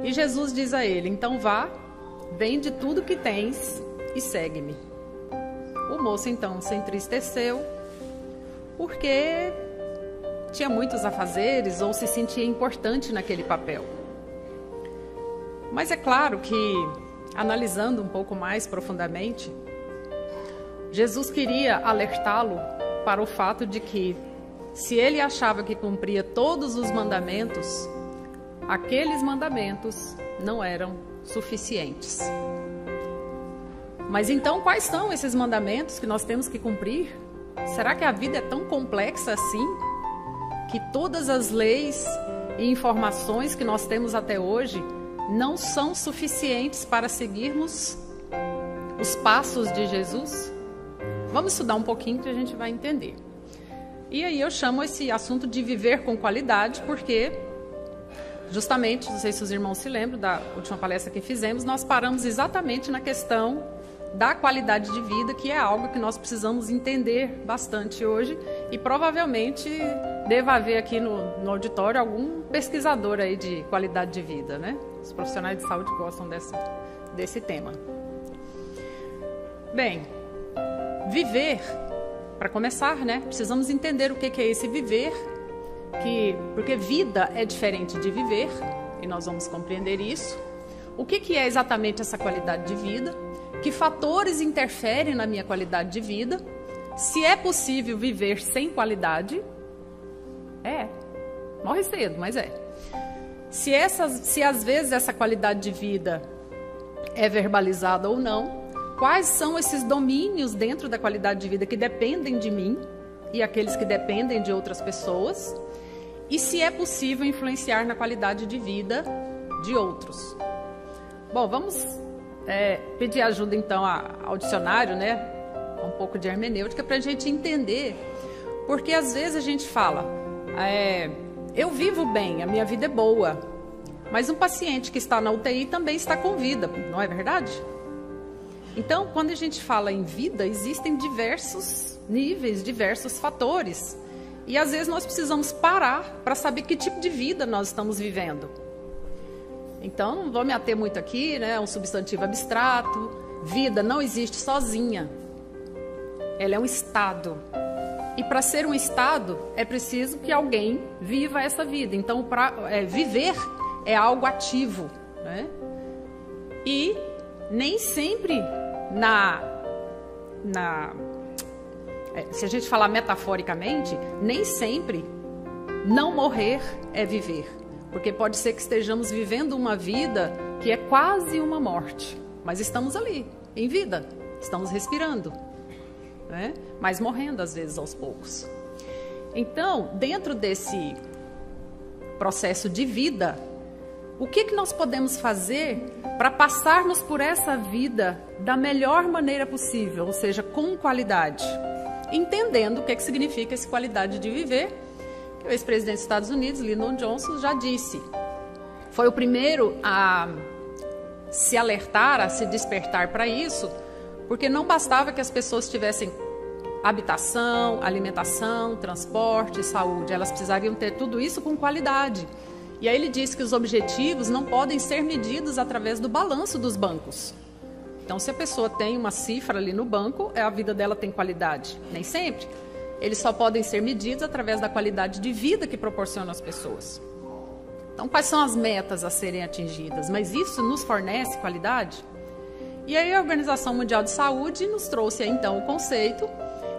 E Jesus diz a ele: então vá, vende tudo que tens e segue-me. O moço então se entristeceu, porque tinha muitos afazeres ou se sentia importante naquele papel. Mas é claro que, analisando um pouco mais profundamente, Jesus queria alertá-lo para o fato de que, se ele achava que cumpria todos os mandamentos, aqueles mandamentos não eram suficientes. Mas então, quais são esses mandamentos que nós temos que cumprir? Será que a vida é tão complexa assim, que todas as leis e informações que nós temos até hoje não são suficientes para seguirmos os passos de Jesus? Vamos estudar um pouquinho que a gente vai entender. E aí eu chamo esse assunto de viver com qualidade, porque justamente, não sei se os irmãos se lembram da última palestra que fizemos, nós paramos exatamente na questão da qualidade de vida, que é algo que nós precisamos entender bastante hoje, e provavelmente deva haver aqui no auditório algum pesquisador aí de qualidade de vida, né? Os profissionais de saúde gostam desse tema. Bem, viver, para começar, né? Precisamos entender o que é esse viver, porque vida é diferente de viver, e nós vamos compreender isso. O que é exatamente essa qualidade de vida? Que fatores interferem na minha qualidade de vida? Se é possível viver sem qualidade? Morre cedo, mas é. Se às vezes essa qualidade de vida é verbalizada ou não? Quais são esses domínios dentro da qualidade de vida que dependem de mim e aqueles que dependem de outras pessoas? E se é possível influenciar na qualidade de vida de outros? Bom, vamos pedir ajuda então ao dicionário, né? Um pouco de hermenêutica para a gente entender, porque às vezes a gente fala, eu vivo bem, a minha vida é boa, mas um paciente que está na UTI também está com vida, não é verdade? Então, quando a gente fala em vida, existem diversos níveis, diversos fatores, e às vezes nós precisamos parar para saber que tipo de vida nós estamos vivendo. Então, não vou me ater muito aqui, né? É um substantivo abstrato. Vida não existe sozinha. Ela é um estado. E para ser um estado, é preciso que alguém viva essa vida. Então, viver é algo ativo, né? E nem sempre se a gente falar metaforicamente, nem sempre não morrer é viver. Porque pode ser que estejamos vivendo uma vida que é quase uma morte, mas estamos ali, em vida, estamos respirando, né? Mas morrendo às vezes aos poucos. Então, dentro desse processo de vida, o que nós podemos fazer para passarmos por essa vida da melhor maneira possível, ou seja, com qualidade? Entendendo o que significa essa qualidade de viver, que o ex-presidente dos Estados Unidos, Lyndon Johnson, já disse. Foi o primeiro a se alertar, a se despertar para isso, porque não bastava que as pessoas tivessem habitação, alimentação, transporte, saúde. Elas precisariam ter tudo isso com qualidade. E aí ele disse que os objetivos não podem ser medidos através do balanço dos bancos. Então, se a pessoa tem uma cifra ali no banco, a vida dela tem qualidade. Nem sempre. Eles só podem ser medidos através da qualidade de vida que proporciona às pessoas. Então, quais são as metas a serem atingidas? Mas isso nos fornece qualidade? E aí a Organização Mundial de Saúde nos trouxe então o conceito,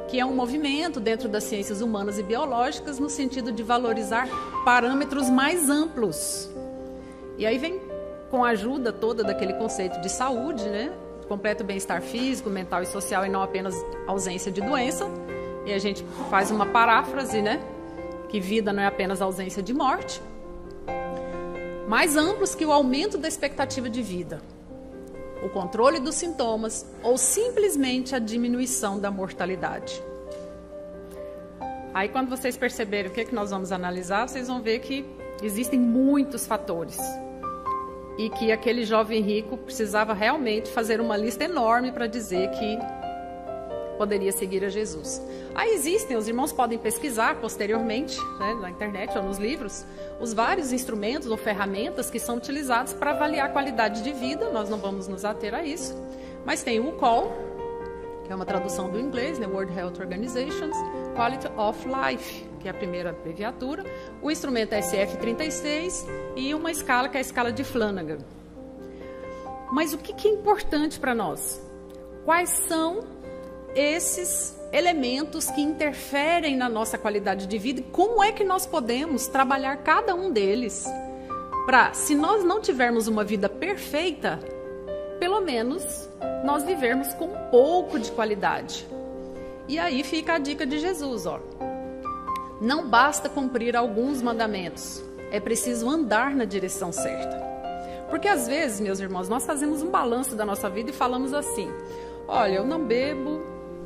que é um movimento dentro das ciências humanas e biológicas no sentido de valorizar parâmetros mais amplos. E aí vem com a ajuda toda daquele conceito de saúde, né? Completo bem-estar físico, mental e social, e não apenas ausência de doença. E a gente faz uma paráfrase, né? Que vida não é apenas ausência de morte. Mais amplos que o aumento da expectativa de vida, o controle dos sintomas ou simplesmente a diminuição da mortalidade. Aí, quando vocês perceberem o que nós vamos analisar, vocês vão ver que existem muitos fatores. E que aquele jovem rico precisava realmente fazer uma lista enorme para dizer que poderia seguir a Jesus. Aí existem, os irmãos podem pesquisar posteriormente, né, na internet ou nos livros, os vários instrumentos ou ferramentas que são utilizados para avaliar a qualidade de vida. Nós não vamos nos ater a isso, mas tem o WCOL, que é uma tradução do inglês, né, World Health Organization's Quality of Life, que é a primeira abreviatura, o instrumento SF-36 e uma escala que é a escala de Flanagan. Mas o que é importante para nós? Quais são esses elementos que interferem na nossa qualidade de vida e como é que nós podemos trabalhar cada um deles para, se nós não tivermos uma vida perfeita, pelo menos nós vivermos com um pouco de qualidade. E aí fica a dica de Jesus, ó. Não basta cumprir alguns mandamentos, é preciso andar na direção certa. Porque às vezes, meus irmãos, nós fazemos um balanço da nossa vida e falamos assim: olha, eu não bebo,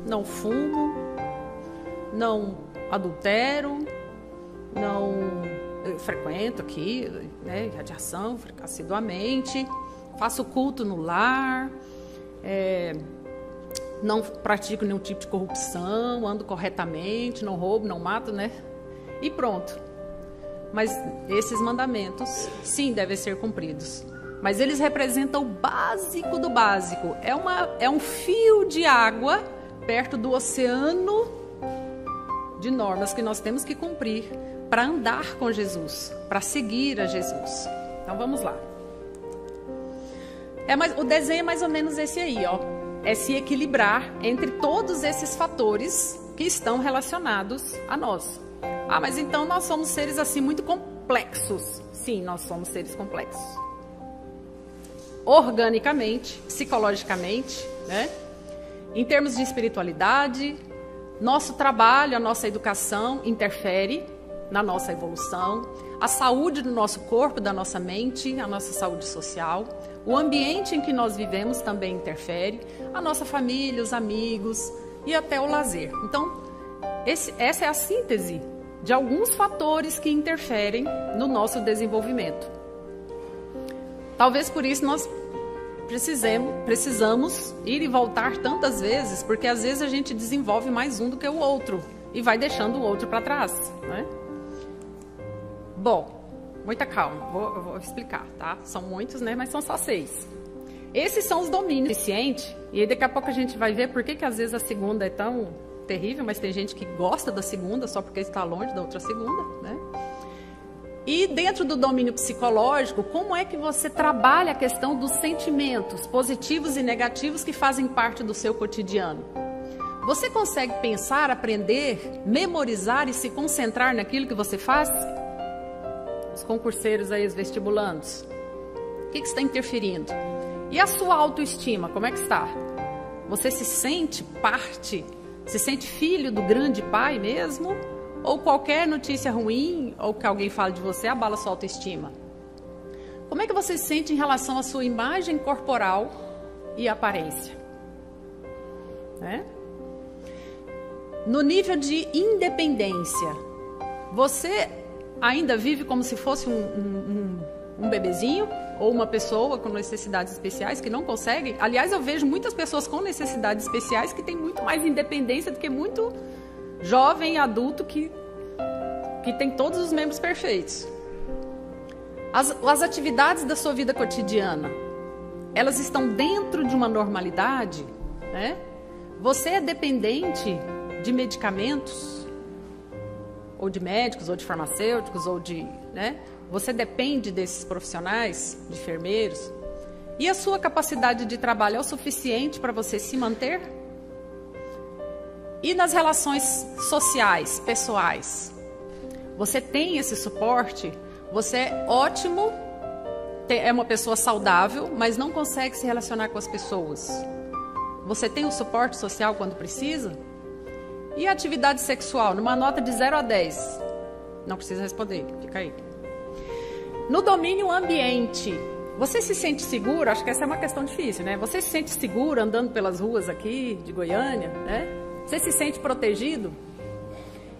não fumo, não adultero, não frequento aqui, né, radiação assiduamente, faço culto no lar, não pratico nenhum tipo de corrupção, ando corretamente, não roubo, não mato, né? E pronto. Mas esses mandamentos, sim, devem ser cumpridos. Mas eles representam o básico do básico. É um fio de água perto do oceano de normas que nós temos que cumprir para andar com Jesus, para seguir a Jesus. Então vamos lá. O desenho é mais ou menos esse aí, ó. É se equilibrar entre todos esses fatores que estão relacionados a nós. Ah, mas então nós somos seres assim muito complexos. Sim, nós somos seres complexos. Organicamente, psicologicamente, né? Em termos de espiritualidade, nosso trabalho, a nossa educação interfere na nossa evolução, a saúde do nosso corpo, da nossa mente, a nossa saúde social, o ambiente em que nós vivemos também interfere, a nossa família, os amigos e até o lazer. Então, essa é a síntese de alguns fatores que interferem no nosso desenvolvimento. Talvez por isso nós precisamos ir e voltar tantas vezes, porque às vezes a gente desenvolve mais um do que o outro e vai deixando o outro para trás, né? Bom, muita calma, eu vou explicar, tá? São muitos, né? Mas são só 6. Esses são os domínios eficientes, e aí daqui a pouco a gente vai ver por que às vezes a segunda é tão terrível, mas tem gente que gosta da segunda só porque está longe da outra segunda, né? E dentro do domínio psicológico, como é que você trabalha a questão dos sentimentos positivos e negativos que fazem parte do seu cotidiano? Você consegue pensar, aprender, memorizar e se concentrar naquilo que você faz? Os concurseiros aí, os vestibulandos, o que está interferindo? E a sua autoestima, como é que está? Você se sente parte, se sente filho do grande pai mesmo? Ou qualquer notícia ruim, ou que alguém fale de você, abala sua autoestima? Como é que você se sente em relação à sua imagem corporal e aparência? Né? No nível de independência, você ainda vive como se fosse um bebezinho ou uma pessoa com necessidades especiais que não consegue? Aliás, eu vejo muitas pessoas com necessidades especiais que têm muito mais independência do que muito jovem adulto que tem todos os membros perfeitos. As atividades da sua vida cotidiana, elas estão dentro de uma normalidade, né? Você é dependente de medicamentos, ou de médicos, ou de farmacêuticos, ou de, né? Você depende desses profissionais, de enfermeiros. E a sua capacidade de trabalho é o suficiente para você se manter? E nas relações sociais, pessoais, você tem esse suporte? Você é ótimo, é uma pessoa saudável, mas não consegue se relacionar com as pessoas. Você tem o suporte social quando precisa? E a atividade sexual, numa nota de 0 a 10? Não precisa responder, fica aí. No domínio ambiente, você se sente seguro? Acho que essa é uma questão difícil, né? Você se sente seguro andando pelas ruas aqui de Goiânia, né? Você se sente protegido?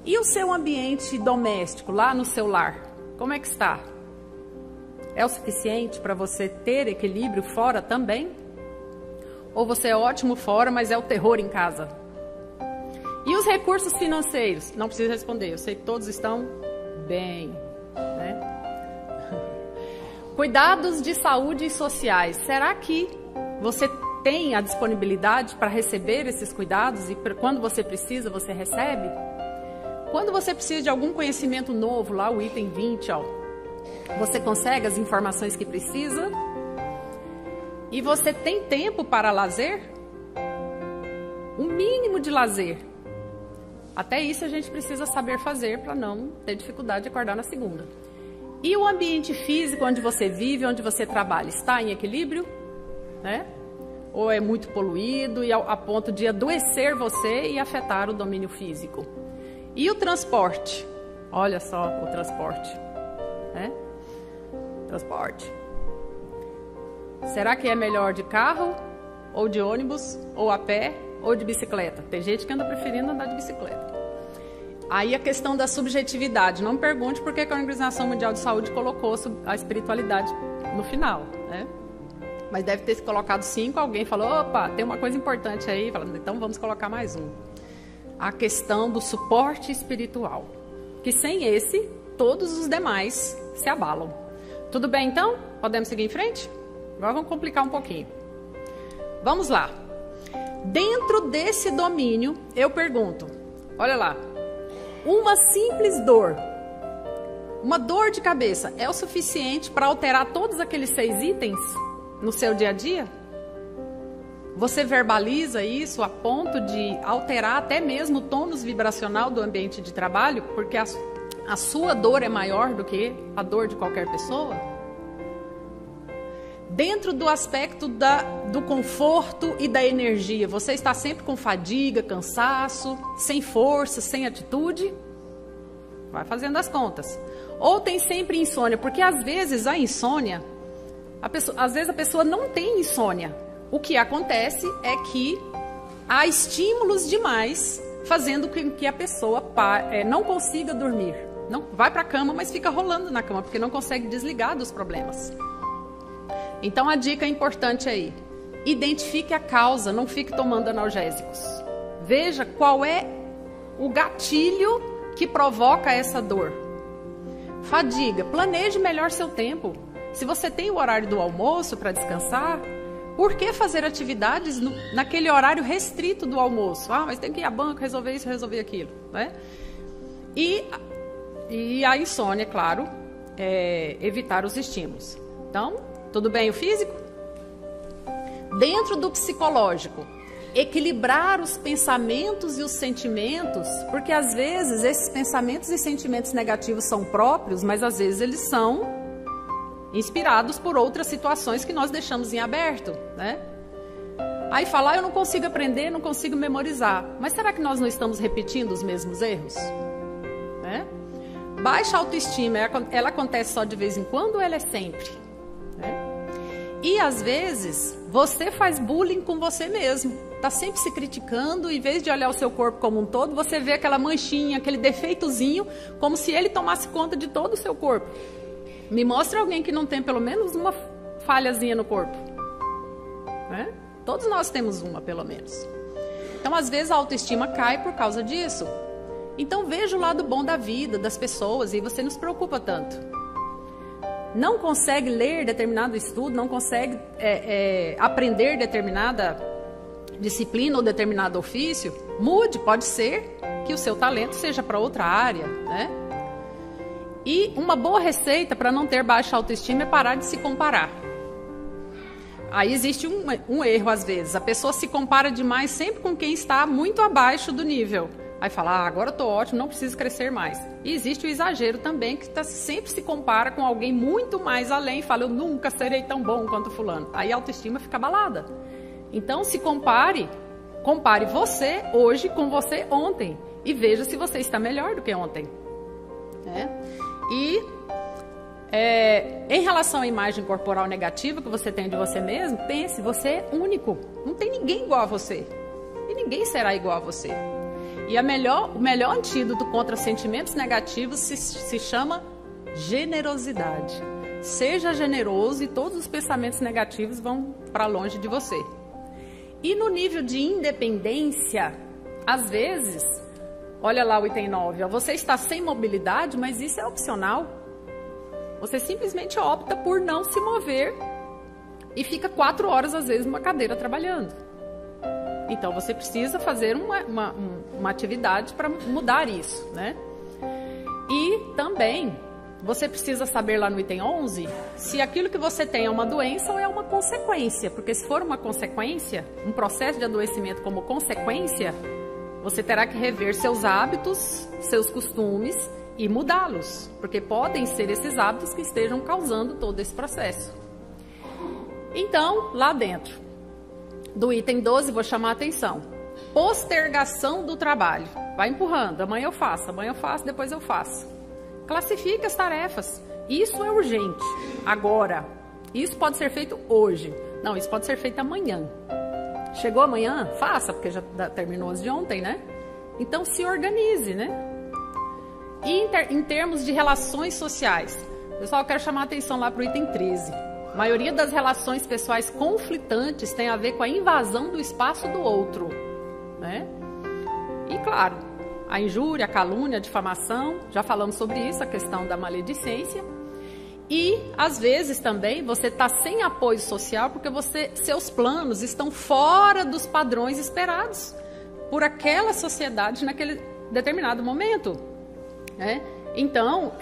E o seu ambiente doméstico, lá no seu lar, como é que está? É o suficiente para você ter equilíbrio fora também? Ou você é ótimo fora, mas é o terror em casa? E os recursos financeiros? Não precisa responder, eu sei que todos estão bem, né? Cuidados de saúde e sociais. Será que você tem a disponibilidade para receber esses cuidados e quando você precisa, você recebe? Quando você precisa de algum conhecimento novo, lá o item 20, ó, você consegue as informações que precisa? E você tem tempo para lazer? Um mínimo de lazer. Até isso a gente precisa saber fazer para não ter dificuldade de acordar na segunda. E o ambiente físico onde você vive, onde você trabalha, está em equilíbrio? Né? Ou é muito poluído e a ponto de adoecer você e afetar o domínio físico? E o transporte? Olha só o transporte. Né? Transporte. Será que é melhor de carro, ou de ônibus, ou a pé, ou de bicicleta? Tem gente que anda preferindo andar de bicicleta. Aí a questão da subjetividade. Não me pergunte por que a Organização Mundial de Saúde colocou a espiritualidade no final, né? Mas deve ter colocado 5, alguém falou, opa, tem uma coisa importante aí, falando, então vamos colocar mais um. A questão do suporte espiritual. Que sem esse, todos os demais se abalam. Tudo bem então? Podemos seguir em frente? Agora vamos complicar um pouquinho. Vamos lá. Dentro desse domínio, eu pergunto, olha lá, uma simples dor, uma dor de cabeça, é o suficiente para alterar todos aqueles 6 itens no seu dia a dia? Você verbaliza isso a ponto de alterar até mesmo o tônus vibracional do ambiente de trabalho, porque a sua dor é maior do que a dor de qualquer pessoa? Dentro do aspecto do conforto e da energia, você está sempre com fadiga, cansaço, sem força, sem atitude? Vai fazendo as contas. Ou tem sempre insônia, porque às vezes a insônia, às vezes a pessoa não tem insônia. O que acontece é que há estímulos demais fazendo com que a pessoa não consiga dormir. Não, vai para a cama, mas fica rolando na cama, porque não consegue desligar dos problemas. Então a dica importante aí, identifique a causa, não fique tomando analgésicos. Veja qual é o gatilho que provoca essa dor. Fadiga, planeje melhor seu tempo. Se você tem o horário do almoço para descansar, por que fazer atividades naquele horário restrito do almoço? Ah, mas tem que ir a banco, resolver isso, resolver aquilo, né? E a insônia, claro, evitar os estímulos. Então, tudo bem o físico? Dentro do psicológico, equilibrar os pensamentos e os sentimentos, porque às vezes esses pensamentos e sentimentos negativos são próprios, mas às vezes eles são inspirados por outras situações que nós deixamos em aberto, né? Aí falar, eu não consigo aprender, não consigo memorizar. Mas será que nós não estamos repetindo os mesmos erros? Né? Baixa autoestima, ela acontece só de vez em quando ou ela é sempre? Né? E às vezes você faz bullying com você mesmo, está sempre se criticando, em vez de olhar o seu corpo como um todo, você vê aquela manchinha, aquele defeitozinho, como se ele tomasse conta de todo o seu corpo. Me mostra alguém que não tem pelo menos uma falhazinha no corpo, né? Todos nós temos uma, pelo menos. Então, às vezes, a autoestima cai por causa disso. Então, veja o lado bom da vida, das pessoas, e você não se preocupa tanto. Não consegue ler determinado estudo, não consegue aprender determinada disciplina ou determinado ofício, mude, pode ser que o seu talento seja para outra área, né? E uma boa receita para não ter baixa autoestima é parar de se comparar. Aí existe um erro às vezes, a pessoa se compara demais sempre com quem está muito abaixo do nível. Aí fala, agora eu estou ótimo, não preciso crescer mais. E existe o exagero também, que sempre se compara com alguém muito mais além e fala, eu nunca serei tão bom quanto fulano. Aí a autoestima fica abalada. Então se compare você hoje com você ontem e veja se você está melhor do que ontem. E em relação à imagem corporal negativa que você tem de você mesmo, pense, você é único, não tem ninguém igual a você e ninguém será igual a você. E o melhor antídoto contra sentimentos negativos se chama generosidade. Seja generoso e todos os pensamentos negativos vão para longe de você. E no nível de independência, às vezes, olha lá o item 9, ó, você está sem mobilidade, mas isso é opcional. Você simplesmente opta por não se mover e fica 4 horas, às vezes, numa cadeira trabalhando. Então, você precisa fazer uma atividade para mudar isso, né? E também, você precisa saber lá no item 11, se aquilo que você tem é uma doença ou é uma consequência. Porque se for uma consequência, um processo de adoecimento como consequência, você terá que rever seus hábitos, seus costumes e mudá-los. Porque podem ser esses hábitos que estejam causando todo esse processo. Então, lá dentro do item 12, vou chamar a atenção. Postergação do trabalho. Vai empurrando. Amanhã eu faço, depois eu faço. Classifique as tarefas. Isso é urgente. Agora. Isso pode ser feito hoje. Não, isso pode ser feito amanhã. Chegou amanhã? Faça, porque já terminou as de ontem, né? Então, se organize, né? E em termos de relações sociais. Pessoal, eu quero chamar a atenção lá para o item 13. A maioria das relações pessoais conflitantes tem a ver com a invasão do espaço do outro, né? E claro, a injúria, a calúnia, a difamação, já falamos sobre isso, a questão da maledicência. E, às vezes, também, você está sem apoio social porque seus planos estão fora dos padrões esperados por aquela sociedade naquele determinado momento, né? Então,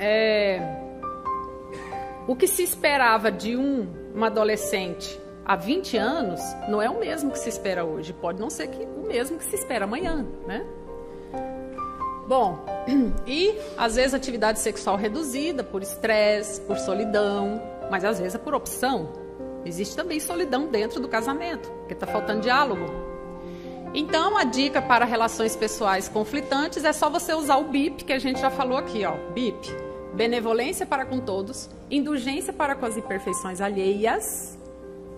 o que se esperava de uma adolescente há 20 anos não é o mesmo que se espera hoje. Pode não ser o mesmo que se espera amanhã, né? Bom, e às vezes atividade sexual reduzida por estresse, por solidão, mas às vezes é por opção. Existe também solidão dentro do casamento, porque está faltando diálogo. Então, a dica para relações pessoais conflitantes é só você usar o BIP, que a gente já falou aqui, ó, BIP. Benevolência para com todos, indulgência para com as imperfeições alheias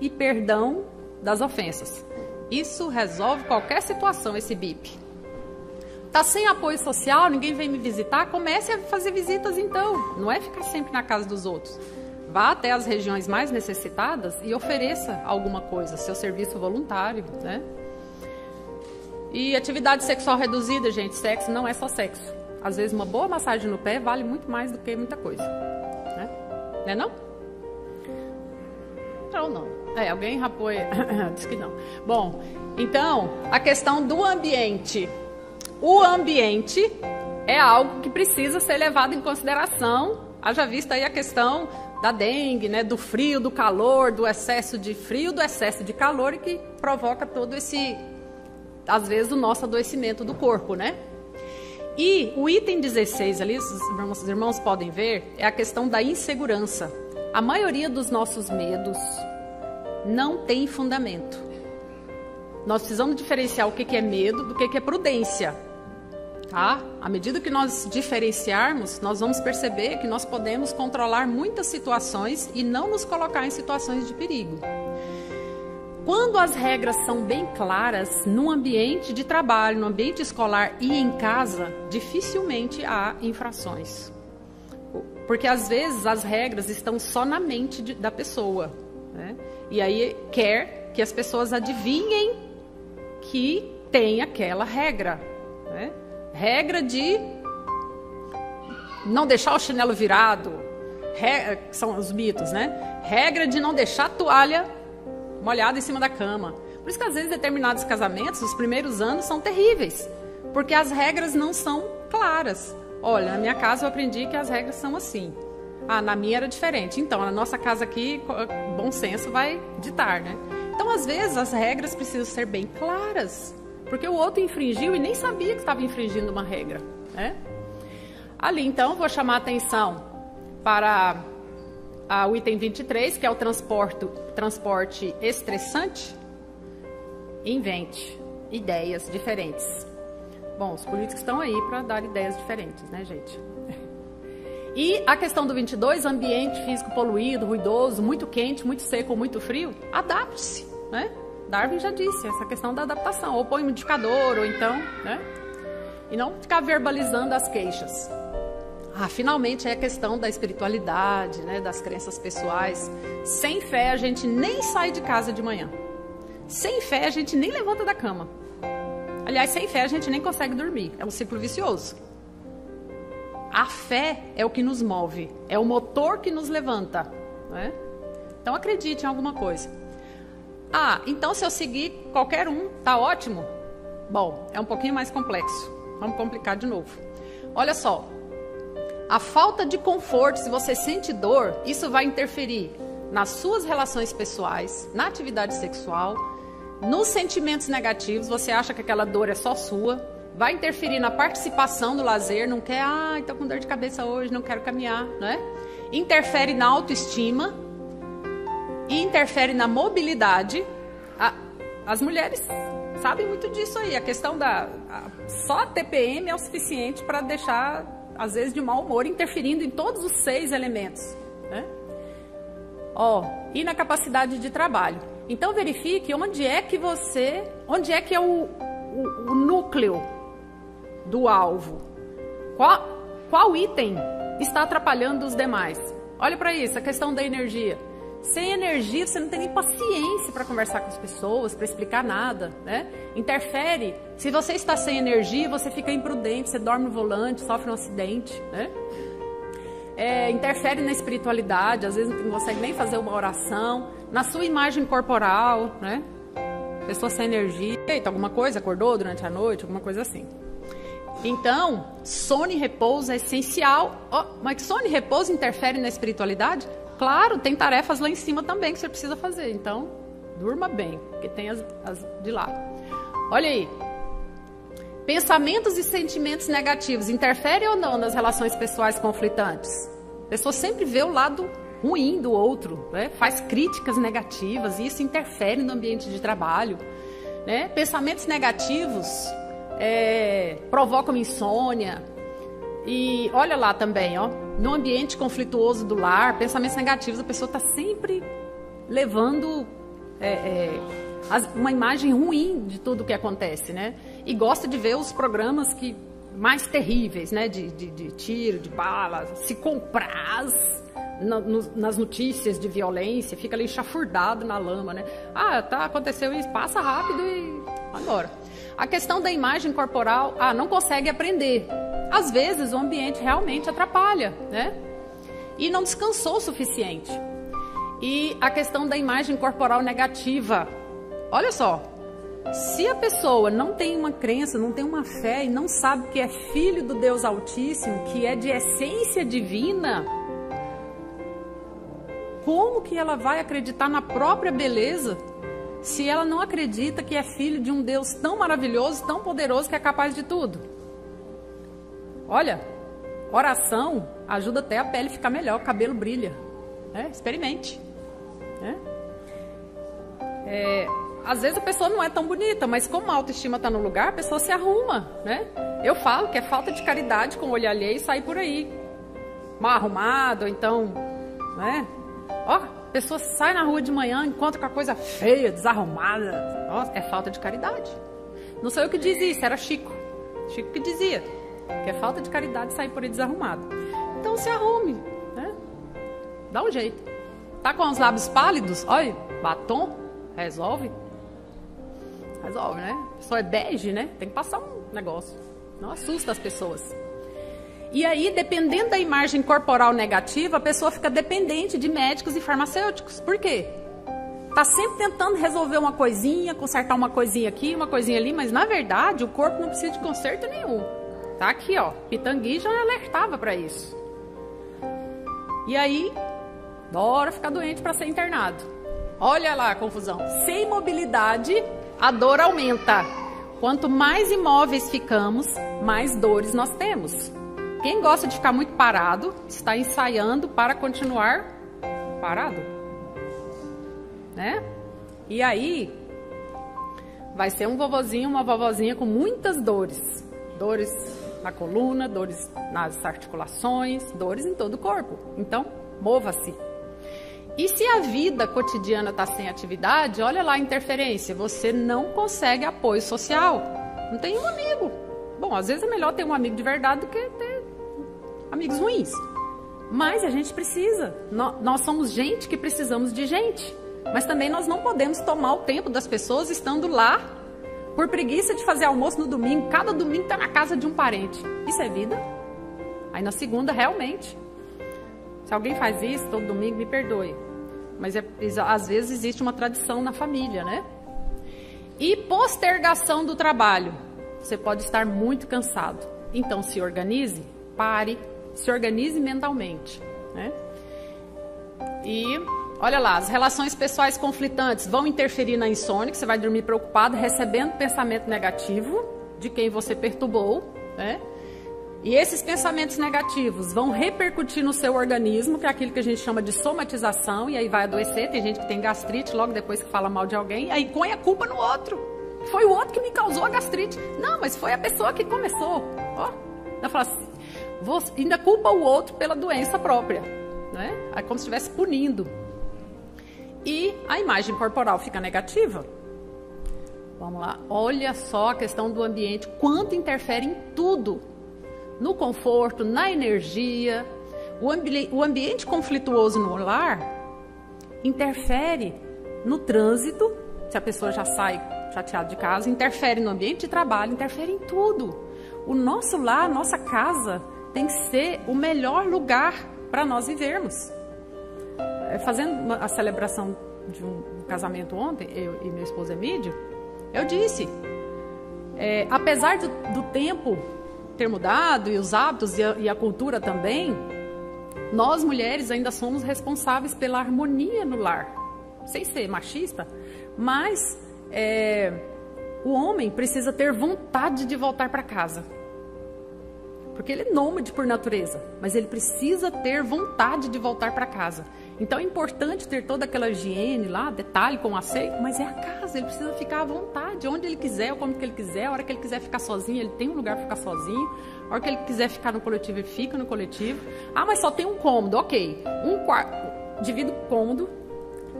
e perdão das ofensas. Isso resolve qualquer situação, esse BIP. Tá sem apoio social, ninguém vem me visitar, comece a fazer visitas então. Não é ficar sempre na casa dos outros. Vá até as regiões mais necessitadas e ofereça alguma coisa, seu serviço voluntário, né? E atividade sexual reduzida, gente, sexo não é só sexo. Às vezes uma boa massagem no pé vale muito mais do que muita coisa, né? Não é não? Então não. Alguém rapou, diz que não. Bom, então, a questão do ambiente. O ambiente é algo que precisa ser levado em consideração. Haja vista aí a questão da dengue, né? Do frio, do calor, do excesso de frio, do excesso de calor e que provoca todo esse, às vezes, o nosso adoecimento do corpo, né? E o item 16 ali, os irmãos podem ver, é a questão da insegurança. A maioria dos nossos medos não tem fundamento. Nós precisamos diferenciar o que é medo do que é prudência. Tá? À medida que nós diferenciarmos, nós vamos perceber que nós podemos controlar muitas situações e não nos colocar em situações de perigo. Quando as regras são bem claras, no ambiente de trabalho, no ambiente escolar e em casa, dificilmente há infrações. Porque às vezes as regras estão só na mente da pessoa, né? E aí quer que as pessoas adivinhem que tem aquela regra, né? Regra de não deixar o chinelo virado, são os mitos, né? Regra de não deixar a toalha molhada em cima da cama. Por isso que às vezes determinados casamentos, os primeiros anos são terríveis, porque as regras não são claras. Olha, na minha casa eu aprendi que as regras são assim. Ah, na minha era diferente. Então, na nossa casa aqui, bom senso vai ditar, né? Então, às vezes, as regras precisam ser bem claras, porque o outro infringiu e nem sabia que estava infringindo uma regra, né? Ali, então, vou chamar a atenção para o item 23, que é o transporte estressante. Invente ideias diferentes. Bom, os políticos estão aí para dar ideias diferentes, né, gente? E a questão do 22, ambiente físico poluído, ruidoso, muito quente, muito seco, muito frio, adapte-se, né? Darwin já disse, essa questão da adaptação, ou põe um modificador, ou então, né? E não ficar verbalizando as queixas. Finalmente é a questão da espiritualidade, né? Das crenças pessoais. Sem fé a gente nem sai de casa de manhã. Sem fé a gente nem levanta da cama. Aliás, sem fé a gente nem consegue dormir. É um ciclo vicioso. A fé é o que nos move. É o motor que nos levanta. Não é? Então acredite em alguma coisa. Ah, então se eu seguir qualquer um, tá ótimo? Bom, é um pouquinho mais complexo. Vamos complicar de novo. Olha só. A falta de conforto, se você sente dor, isso vai interferir nas suas relações pessoais, na atividade sexual, nos sentimentos negativos, você acha que aquela dor é só sua, vai interferir na participação do lazer, não quer, estou com dor de cabeça hoje, não quero caminhar, não é? Interfere na autoestima e interfere na mobilidade. As mulheres sabem muito disso aí, a questão só a TPM é o suficiente para deixar, às vezes, de mau humor, interferindo em todos os 6 elementos, né? E na capacidade de trabalho. Então verifique onde é que é o núcleo do alvo. Qual item está atrapalhando os demais? Olha para isso, a questão da energia. Sem energia você não tem nem paciência para conversar com as pessoas, para explicar nada, né? Interfere. Se você está sem energia, você fica imprudente, você dorme no volante, sofre um acidente, né? Interfere na espiritualidade, às vezes não consegue nem fazer uma oração, na sua imagem corporal, né? Pessoa sem energia, eita, alguma coisa, acordou durante a noite, alguma coisa assim. Então, sono e repouso é essencial. Mas sono e repouso interferem na espiritualidade? Claro, tem tarefas lá em cima também que você precisa fazer, então durma bem, porque tem as de lá. Olha aí. Pensamentos e sentimentos negativos interferem ou não nas relações pessoais conflitantes? A pessoa sempre vê o lado ruim do outro, né? Faz críticas negativas e isso interfere no ambiente de trabalho, né? Pensamentos negativos provocam insônia. E olha lá também, no ambiente conflituoso do lar, pensamentos negativos, a pessoa está sempre levando uma imagem ruim de tudo o que acontece, né? E gosta de ver os programas mais terríveis, né? De tiro, de bala, se compraz nas notícias de violência, fica ali chafurdado na lama, né? Aconteceu isso, passa rápido e vai embora. A questão da imagem corporal, não consegue aprender. Às vezes o ambiente realmente atrapalha, né? E não descansou o suficiente. E a questão da imagem corporal negativa. Olha só, se a pessoa não tem uma crença, não tem uma fé e não sabe que é filho do Deus Altíssimo, que é de essência divina, como que ela vai acreditar na própria beleza se ela não acredita que é filho de um Deus tão maravilhoso, tão poderoso, que é capaz de tudo? Olha, oração ajuda até a pele ficar melhor, o cabelo brilha, né? Experimente, né? Às vezes a pessoa não é tão bonita, mas como a autoestima está no lugar, a pessoa se arruma, né? Eu falo que é falta de caridade com o olho alheio sair por aí mal arrumado, então, né? A pessoa sai na rua de manhã, encontra com a coisa feia, desarrumada. Nossa, é falta de caridade. Não sou eu que diz isso, era Chico que dizia que é falta de caridade sair por aí desarrumado. Então se arrume, né? Dá um jeito. Tá com os lábios pálidos? Olha, batom, resolve, né? A pessoa é bege, né? Tem que passar um negócio. Não assusta as pessoas. E aí, dependendo da imagem corporal negativa, a pessoa fica dependente de médicos e farmacêuticos. Por quê? Tá sempre tentando resolver uma coisinha, consertar uma coisinha aqui, uma coisinha ali, mas na verdade o corpo não precisa de conserto nenhum. Tá aqui, Pitangui já alertava para isso. E aí, bora ficar doente para ser internado. Olha lá a confusão. Sem mobilidade, a dor aumenta. Quanto mais imóveis ficamos, mais dores nós temos. Quem gosta de ficar muito parado, está ensaiando para continuar parado, né? E aí, vai ser um vovozinho, uma vovozinha com muitas dores. Dores na coluna, dores nas articulações, dores em todo o corpo. Então, mova-se. E se a vida cotidiana está sem atividade, olha lá a interferência. Você não consegue apoio social. Não tem um amigo. Bom, às vezes é melhor ter um amigo de verdade do que ter amigos ruins. Mas a gente precisa. Nós somos gente que precisamos de gente. Mas também nós não podemos tomar o tempo das pessoas estando lá Por preguiça de fazer almoço no domingo, cada domingo tá na casa de um parente. Isso é vida? Aí na segunda, realmente. Se alguém faz isso todo domingo, me perdoe. Mas às vezes existe uma tradição na família, né? E postergação do trabalho. Você pode estar muito cansado. Então se organize, pare, se organize mentalmente, né? E olha lá, as relações pessoais conflitantes vão interferir na insônia, que você vai dormir preocupado, recebendo pensamento negativo de quem você perturbou, né? E esses pensamentos negativos vão repercutir no seu organismo, que é aquilo que a gente chama de somatização, e aí vai adoecer. Tem gente que tem gastrite logo depois que fala mal de alguém, aí põe a culpa no outro. Foi o outro que me causou a gastrite. Não, mas foi a pessoa que começou. Ó, ela fala assim, você ainda culpa o outro pela doença própria, né? É como se estivesse punindo. E a imagem corporal fica negativa. Vamos lá, olha só a questão do ambiente, quanto interfere em tudo. No conforto, na energia. O ambiente conflituoso no lar interfere no trânsito, se a pessoa já sai chateada de casa, interfere no ambiente de trabalho, interfere em tudo. O nosso lar, nossa casa, tem que ser o melhor lugar para nós vivermos. Fazendo a celebração de um casamento ontem, eu e meu esposo Emílio, eu disse, apesar do tempo ter mudado e os hábitos e a cultura também, nós mulheres ainda somos responsáveis pela harmonia no lar, sem ser machista, mas o homem precisa ter vontade de voltar para casa, porque ele é nômade por natureza, mas ele precisa ter vontade de voltar para casa. Então é importante ter toda aquela higiene lá, detalhe com asseio, mas é a casa, ele precisa ficar à vontade, onde ele quiser, como que ele quiser. A hora que ele quiser ficar sozinho, ele tem um lugar para ficar sozinho. A hora que ele quiser ficar no coletivo, ele fica no coletivo. Ah, mas só tem um cômodo, ok. Um quarto, divide o cômodo.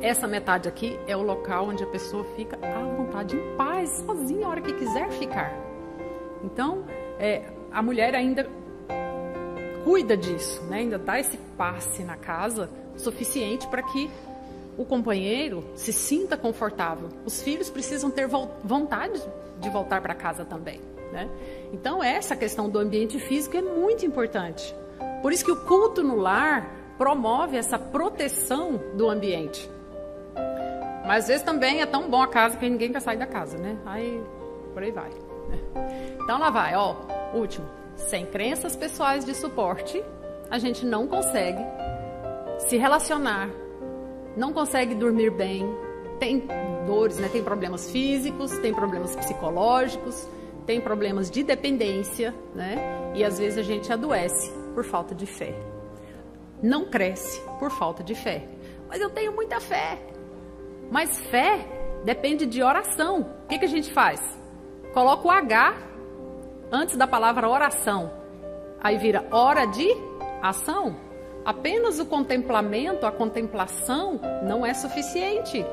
Essa metade aqui é o local onde a pessoa fica à vontade, em paz, sozinha, a hora que quiser ficar. Então, a mulher ainda cuida disso, né? Ainda dá esse passe na casa suficiente para que o companheiro se sinta confortável. Os filhos precisam ter vontade de voltar para casa também, né? Então essa questão do ambiente físico é muito importante. Por isso que o culto no lar promove essa proteção do ambiente. Mas às vezes também é tão bom a casa que ninguém quer sair da casa, né? Aí por aí vai. Então lá vai, ó, último. Sem crenças pessoais de suporte, a gente não consegue se relacionar, não consegue dormir bem, tem dores, né? Tem problemas físicos, tem problemas psicológicos, tem problemas de dependência, né? E às vezes a gente adoece por falta de fé. Não cresce por falta de fé. Mas eu tenho muita fé. Mas fé depende de oração. O que a gente faz? Coloca o H antes da palavra oração. Aí vira hora de ação. Apenas o contemplamento, a contemplação não é suficiente.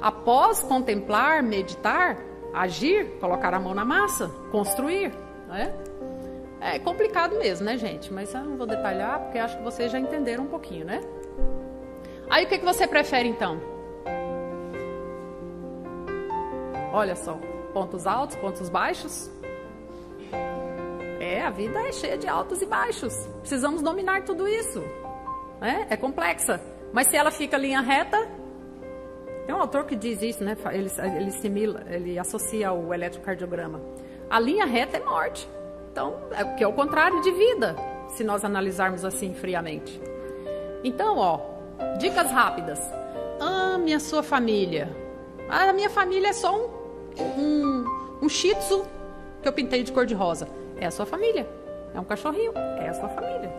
Após contemplar, meditar, agir, colocar a mão na massa, construir, né? É complicado mesmo, né, gente? Mas eu não vou detalhar porque acho que vocês já entenderam um pouquinho, né? Aí o que você prefere então? Olha só, pontos altos, pontos baixos. A vida é cheia de altos e baixos. Precisamos dominar tudo isso. É complexa. Mas se ela fica linha reta, tem um autor que diz isso, né? Ele associa o eletrocardiograma. A linha reta é morte. Então, que é o contrário de vida, se nós analisarmos assim friamente. Então, ó, dicas rápidas. Ame a sua família. A minha família é só um shih tzu que eu pintei de cor de rosa. É a sua família. É um cachorrinho. É a sua família.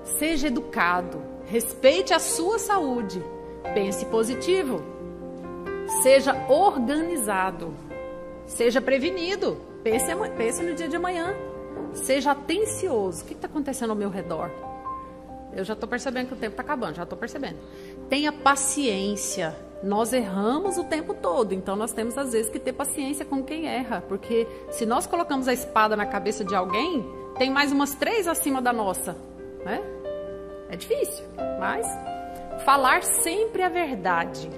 Seja educado. Respeite a sua saúde. Pense positivo. Seja organizado. Seja prevenido. Pense no dia de amanhã. Seja atencioso. O que está acontecendo ao meu redor? Eu já estou percebendo que o tempo está acabando. Já estou percebendo. Tenha paciência. Nós erramos o tempo todo, então nós temos às vezes que ter paciência com quem erra, porque se nós colocamos a espada na cabeça de alguém, tem mais umas 3 acima da nossa, né? É difícil, mas falar sempre a verdade.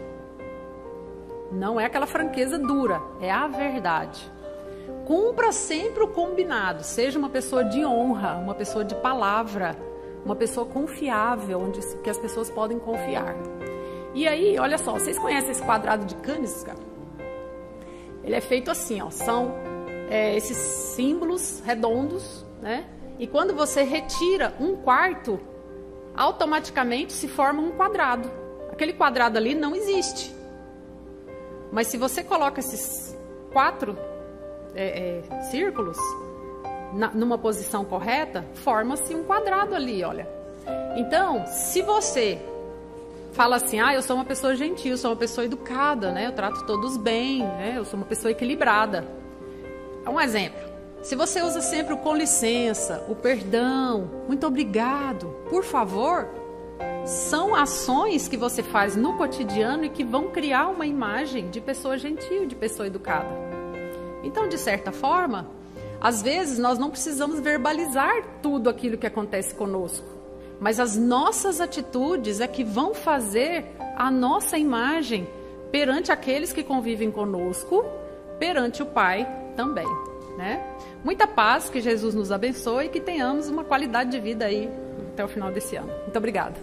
Não é aquela franqueza dura, é a verdade. Cumpra sempre o combinado, seja uma pessoa de honra, uma pessoa de palavra, uma pessoa confiável, onde que as pessoas podem confiar. E aí, olha só, vocês conhecem esse quadrado de Canziger? Ele é feito assim, ó, são esses símbolos redondos, né? E quando você retira um quarto, automaticamente se forma um quadrado. Aquele quadrado ali não existe. Mas se você coloca esses 4 círculos numa posição correta, forma-se um quadrado ali, olha. Então, se você fala assim, eu sou uma pessoa gentil, sou uma pessoa educada, né? Eu trato todos bem, né? Eu sou uma pessoa equilibrada. Um exemplo, se você usa sempre o com licença, o perdão, muito obrigado, por favor, são ações que você faz no cotidiano e que vão criar uma imagem de pessoa gentil, de pessoa educada. Então, de certa forma, às vezes nós não precisamos verbalizar tudo aquilo que acontece conosco, mas as nossas atitudes é que vão fazer a nossa imagem perante aqueles que convivem conosco, perante o Pai também, né? Muita paz, que Jesus nos abençoe e que tenhamos uma qualidade de vida aí até o final desse ano. Muito obrigada.